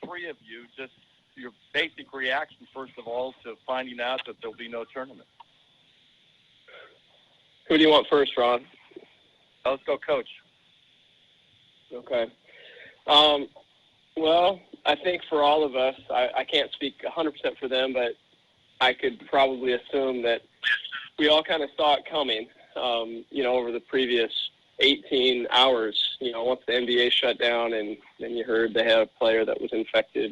three of you, just your basic reaction, first of all, to finding out that there'll be no tournament. Who do you want first, Ron? Let's go, Coach. Okay. Well, I think for all of us, I can't speak 100% for them, but I could probably assume that we all kind of saw it coming, over the previous 18 hours. Once the NBA shut down and then you heard they had a player that was infected,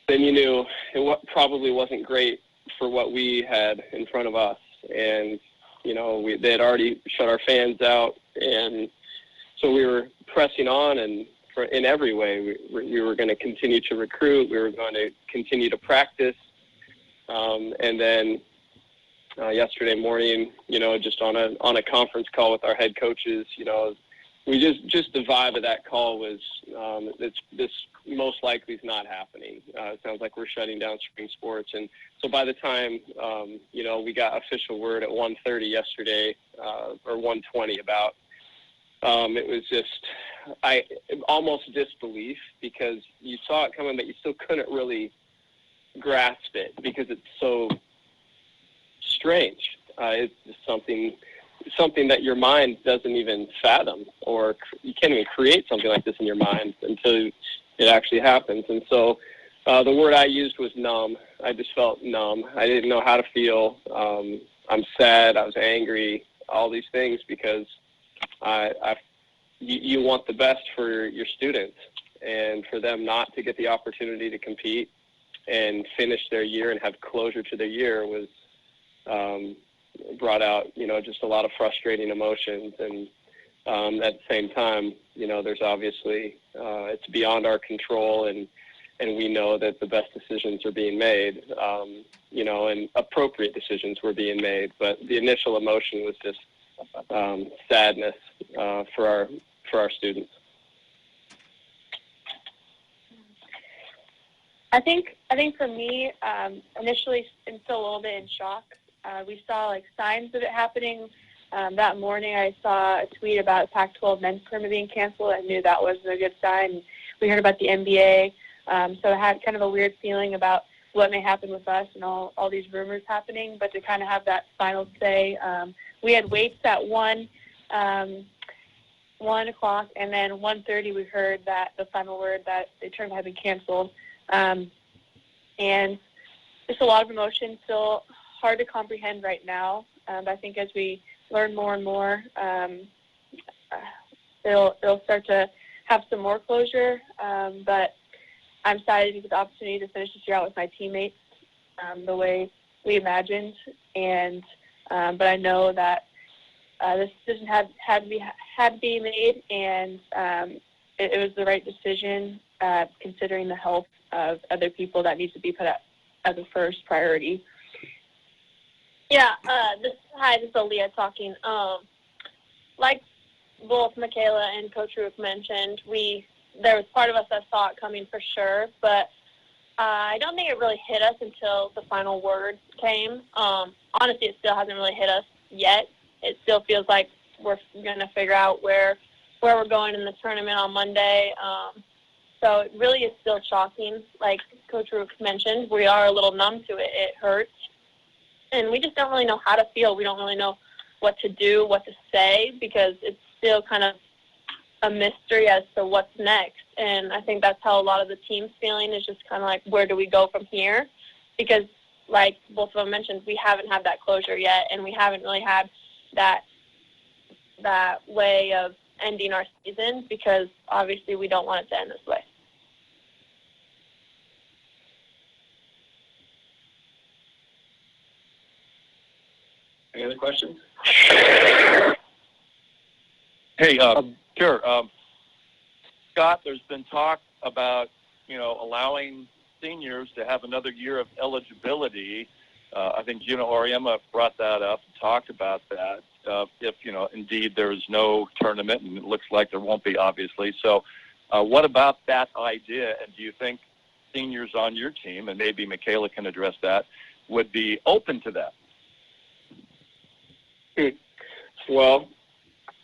then you knew it probably wasn't great for what we had in front of us. And, they had already shut our fans out, and so we were pressing on, and in every way, we were going to continue to recruit. We were going to continue to practice. And then yesterday morning, just on a conference call with our head coaches, we just the vibe of that call was this most likely is not happening. It sounds like we're shutting down spring sports. And so by the time, we got official word at 1:30 yesterday, or 1:20 about, it was just almost disbelief, because you saw it coming, but you still couldn't really grasp it because it's so strange. It's just something that your mind doesn't even fathom, or you can't even create something like this in your mind until it actually happens. And so the word I used was numb. I just felt numb. I didn't know how to feel. I'm sad. I was angry, all these things, because you want the best for your students, and for them not to get the opportunity to compete and finish their year and have closure to their year was brought out, just a lot of frustrating emotions. And at the same time, there's obviously it's beyond our control, and we know that the best decisions are being made, and appropriate decisions were being made. But the initial emotion was just sadness for our students. I think for me, initially I'm still a little bit in shock. We saw signs of it happening. That morning I saw a tweet about Pac-12 men's tournament being canceled. I knew that wasn't a good sign. We heard about the NBA, so I had kind of a weird feeling about what may happen with us and all these rumors happening. But to kind of have that final say, we had weights at 1 o'clock, and then 1:30 we heard that the final word that the tournament had been canceled. And just a lot of emotion, still hard to comprehend right now. But I think as we learn more and more, it'll start to have some more closure. But I'm excited to get the opportunity to finish this year out with my teammates the way we imagined. And but I know that this decision had to be made, and it was the right decision considering the health of other people that needs to be put as a first priority. Yeah, this is Aaliyah talking. Like both Michaela and Coach Rueck mentioned, there was part of us that saw it coming for sure, but I don't think it really hit us until the final word came. Honestly, it still hasn't really hit us yet. It still feels like we're going to figure out where we're going in the tournament on Monday. So it really is still shocking. Like Coach Rueck mentioned, we are a little numb to it. It hurts. And we just don't really know how to feel. We don't really know what to do, what to say, because it's still kind of a mystery as to what's next. And I think that's how a lot of the team's feeling, is just kind of like, where do we go from here? Because like both of them mentioned, we haven't had that closure yet, and we haven't really had that way of ending our season, because obviously we don't want it to end this way. Any other questions? Hey, sure. Scott, there's been talk about, allowing seniors to have another year of eligibility. I think Gina Oriema brought that up and talked about that. If, indeed there is no tournament, and it looks like there won't be, obviously. So what about that idea? And do you think seniors on your team, and maybe Michaela can address that, would be open to that? Well,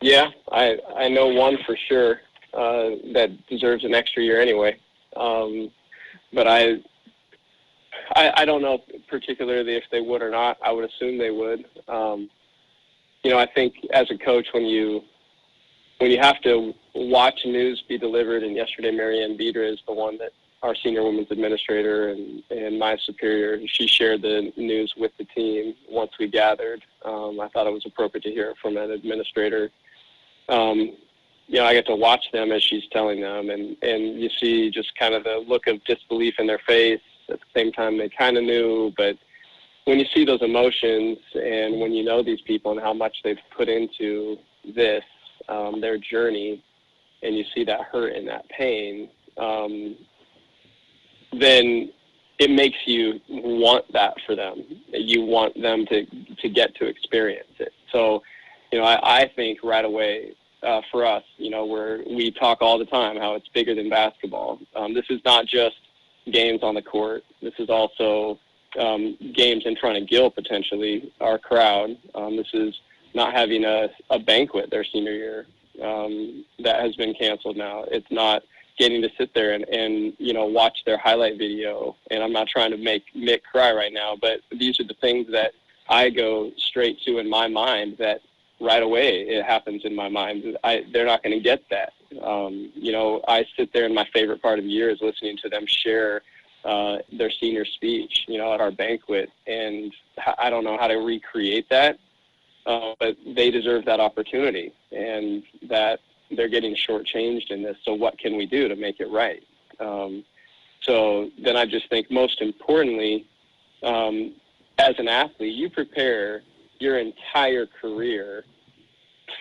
yeah, I know one for sure that deserves an extra year anyway. But I don't know particularly if they would or not. I would assume they would. I think as a coach, when you have to watch news be delivered, and yesterday Marianne Biedra is the one that our senior women's administrator and my superior, she shared the news with the team once we gathered. I thought it was appropriate to hear it from an administrator. I get to watch them as she's telling them, and you see just kind of the look of disbelief in their face. At the same time, they kind of knew, but when you see those emotions and when you know these people and how much they've put into this, their journey, and you see that hurt and that pain, then it makes you want that for them. You want them to get to experience it. So, I think right away, for us, we talk all the time how it's bigger than basketball. This is not just games on the court. This is also games in front of Gil, potentially, our crowd. This is not having a banquet their senior year that has been canceled now. It's not getting to sit there and watch their highlight video. And I'm not trying to make Mick cry right now, but these are the things that I go straight to in my mind that right away it happens in my mind. They're not going to get that. I sit there, and my favorite part of the year is listening to them share their senior speech, at our banquet. And I don't know how to recreate that, but they deserve that opportunity, and that they're getting shortchanged in this. So what can we do to make it right? So then I just think most importantly, as an athlete, you prepare your entire career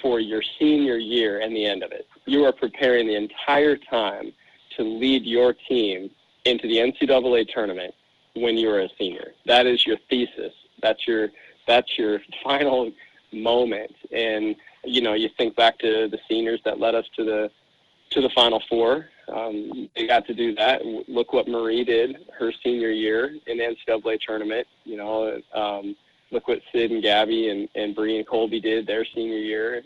for your senior year and the end of it. You are preparing the entire time to lead your team into the NCAA tournament when you're a senior. That is your thesis. That's your final moment. And you think back to the seniors that led us to the Final Four. They got to do that. Look what Marie did her senior year in the NCAA tournament. Look what Sid and Gabby and Bree and Colby did their senior year,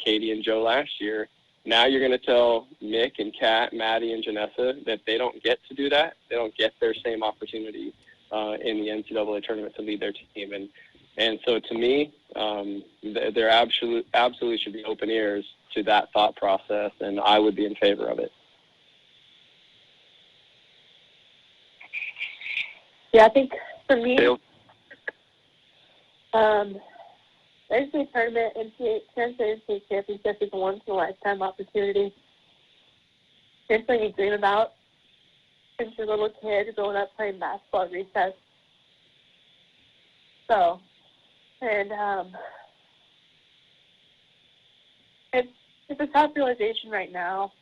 Katie and Joe last year. Now you're going to tell Mick and Kat, Maddie and Janessa that they don't get to do that. They don't get their same opportunity in the NCAA tournament to lead their team. And so to me, there absolutely should be open ears to that thought process, and I would be in favor of it. Yeah, I think for me, NCAA tournament, NCAA championship is a once-in-a-lifetime opportunity. It's something you dream about since you're a little kid growing up playing basketball at recess. So, and it's a tough realization right now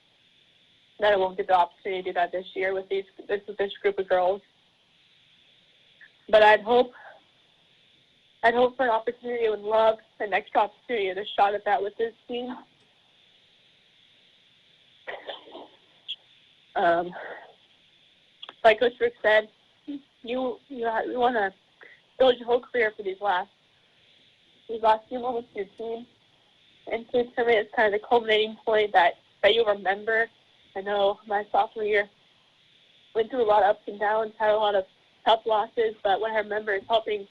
that I won't get the opportunity to do that this year with this group of girls. But I'd hope for an opportunity. I would love an extra opportunity and a shot at that with this team. Like Coach Rueck said, you want to build your whole career for these last few moments of your team. And so for me, it's kind of the culminating point that you'll remember. I know my sophomore year went through a lot of ups and downs, had a lot of tough losses, but what I remember is helping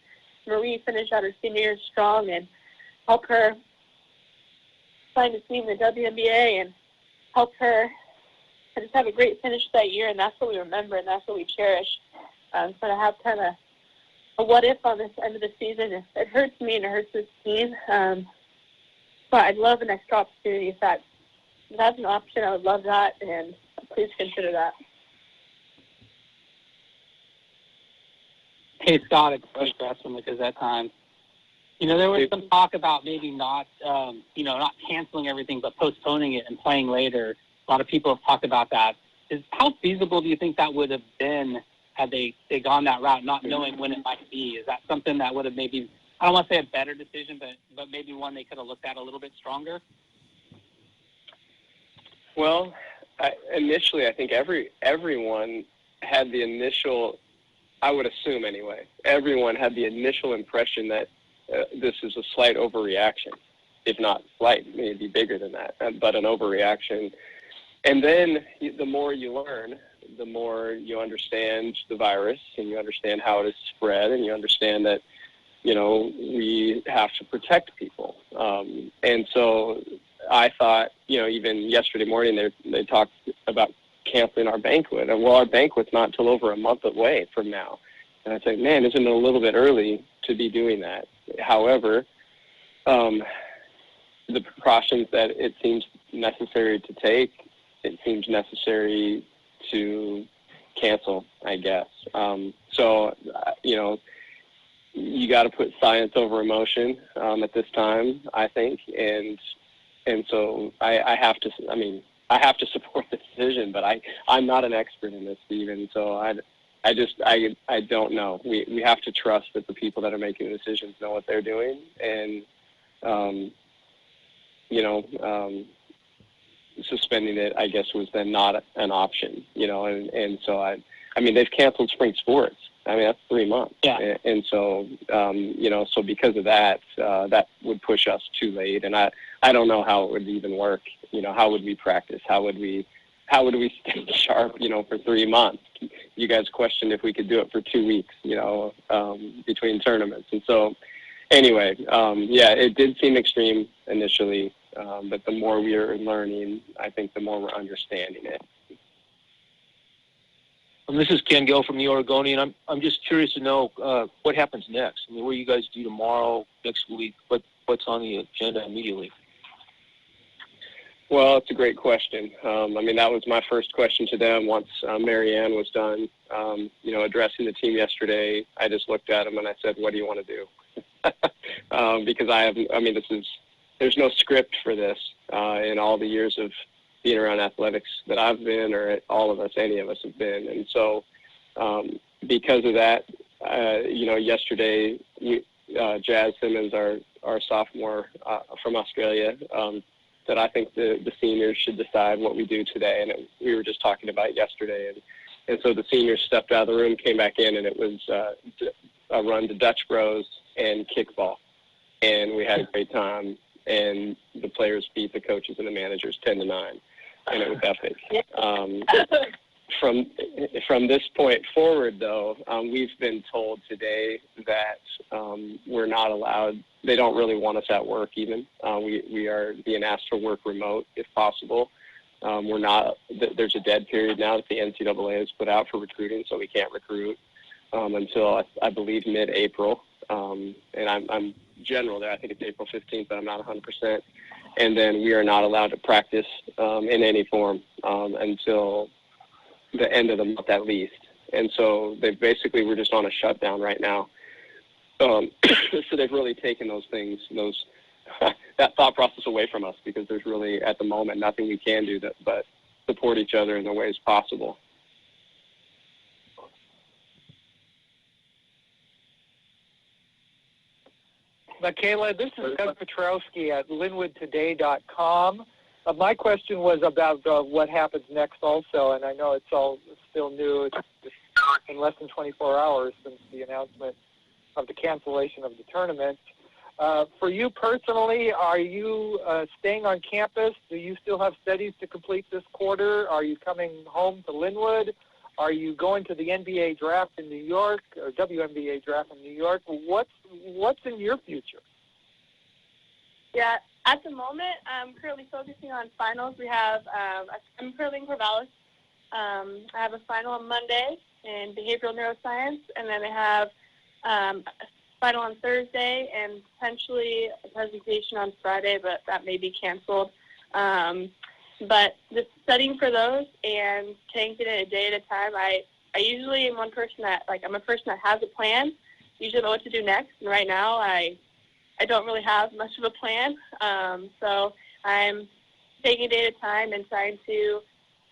Marie finish out her senior year strong and help her find a team in the WNBA and help her just have a great finish that year, and that's what we remember and that's what we cherish. So to have kind of a what if on this end of the season, it hurts me and it hurts this team. But I'd love an extra opportunity. If that's an option, I would love that, and please consider that. Hey, Scott, it's Coach Russ from the Gazette Times. There was some talk about maybe not canceling everything, but postponing it and playing later. A lot of people have talked about that. How feasible do you think that would have been had they gone that route, not knowing when it might be? Is that something that would have maybe, I don't want to say a better decision, but maybe one they could have looked at a little bit stronger? Well, initially, I think everyone had the initial, I would assume anyway, everyone had the initial impression that this is a slight overreaction. If not slight, maybe bigger than that, but an overreaction. And then the more you learn, the more you understand the virus and you understand how it is spread and you understand that, we have to protect people. And so I thought, even yesterday morning they talked about canceling our banquet. And well, our banquet's not until over a month away from now. And I said, man, isn't it a little bit early to be doing that? However, the precautions that it seems necessary to take, it seems necessary to cancel, I guess. So, you got to put science over emotion at this time, I think, and so I have to support the decision, but I'm not an expert in this, Stephen. So I don't know. We have to trust that the people that are making the decisions know what they're doing, and suspending it, I guess, was then not an option. And so they've canceled spring sports. That's 3 months. Yeah. And so, so because of that, that would push us too late. And I don't know how it would even work. How would we practice? How would we stay sharp, for 3 months? You guys questioned if we could do it for 2 weeks, between tournaments. And so anyway, it did seem extreme initially. But the more we are learning, I think the more we're understanding it. This is Ken Gill from the Oregonian. I'm just curious to know what happens next. What do you guys do tomorrow, next week? What's on the agenda immediately? Well, it's a great question. That was my first question to them once Mary Ann was done, addressing the team yesterday. I just looked at them and I said, what do you want to do? Because there's no script for this in all the years of being around athletics that I've been, or any of us have been. And so because of that, yesterday, Jazz Simmons, our sophomore from Australia, that I think the seniors should decide what we do today. And we were just talking about it yesterday. And so the seniors stepped out of the room, came back in, and it was a run to Dutch Bros and kickball. And we had a great time. And the players beat the coaches and the managers 10-9, and it was epic. From this point forward, though, we've been told today that we're not allowed. They don't really want us at work even. We are being asked to work remote if possible. We're not. There's a dead period now that the NCAA has put out for recruiting, so we can't recruit until I believe mid-April. And I'm general there. I think it's April 15th, but I'm not 100%. And then we are not allowed to practice in any form until the end of the month at least. And so we're just on a shutdown right now. So they've really taken those things, that thought process away from us, because there's really, at the moment, nothing we can do but support each other in the ways possible. Michaela, this is Doug Petrowski at linwoodtoday.com. My question was about what happens next also, and I know it's all still new. It's just in less than 24 hours since the announcement of the cancellation of the tournament. For you personally, are you staying on campus? Do you still have studies to complete this quarter? Are you coming home to Linwood? Are you going to the NBA draft in New York, or WNBA draft in New York? What's in your future? Yeah, at the moment, I'm currently focusing on finals. We have, I'm currently in Corvallis. I have a final on Monday in behavioral neuroscience, and then I have a final on Thursday and potentially a presentation on Friday, but that may be canceled. But just studying for those and taking it a day at a time. I usually am one person that, I'm a person that has a plan, usually know what to do next. And right now, I don't really have much of a plan. So I'm taking a day at a time and trying to,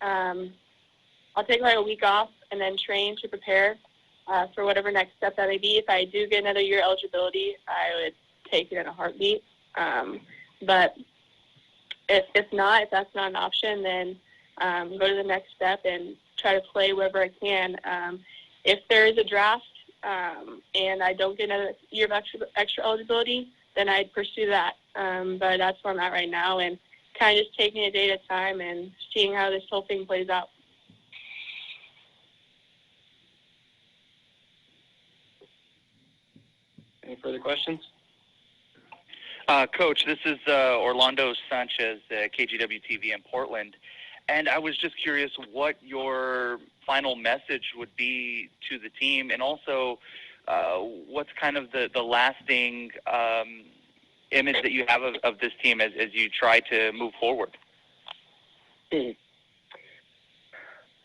I'll take a week off and then train to prepare for whatever next step that may be. If I do get another year eligibility, I would take it in a heartbeat. But if that's not an option, then go to the next step and try to play wherever I can. If there is a draft and I don't get another year of extra eligibility, then I'd pursue that. But that's where I'm at right now, and kind of just taking it a day at a time and seeing how this whole thing plays out. Any further questions? Coach, this is Orlando Sanchez, KGW TV in Portland, and I was just curious what your final message would be to the team, and also what's kind of the lasting image that you have of this team as you try to move forward.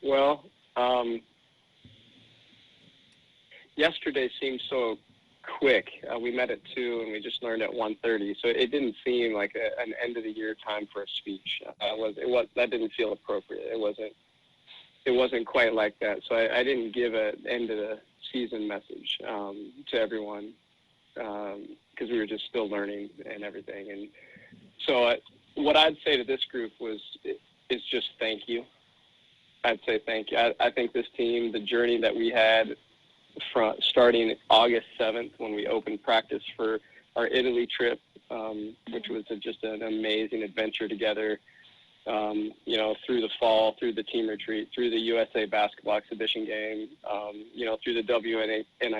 Well, yesterday seemed so quick. We met at 2 and we just learned at 1:30, so it didn't seem like an end of the year time for a speech. That didn't feel appropriate. It wasn't quite like that. So I didn't give an end of the season message to everyone because we were just still learning and everything. And so what I'd say to this group is just thank you. I'd say thank you. I think this team, the journey that we had from starting August 7th when we opened practice for our Italy trip, which was just an amazing adventure together, through the fall, through the team retreat, through the USA basketball exhibition game, through the WNIT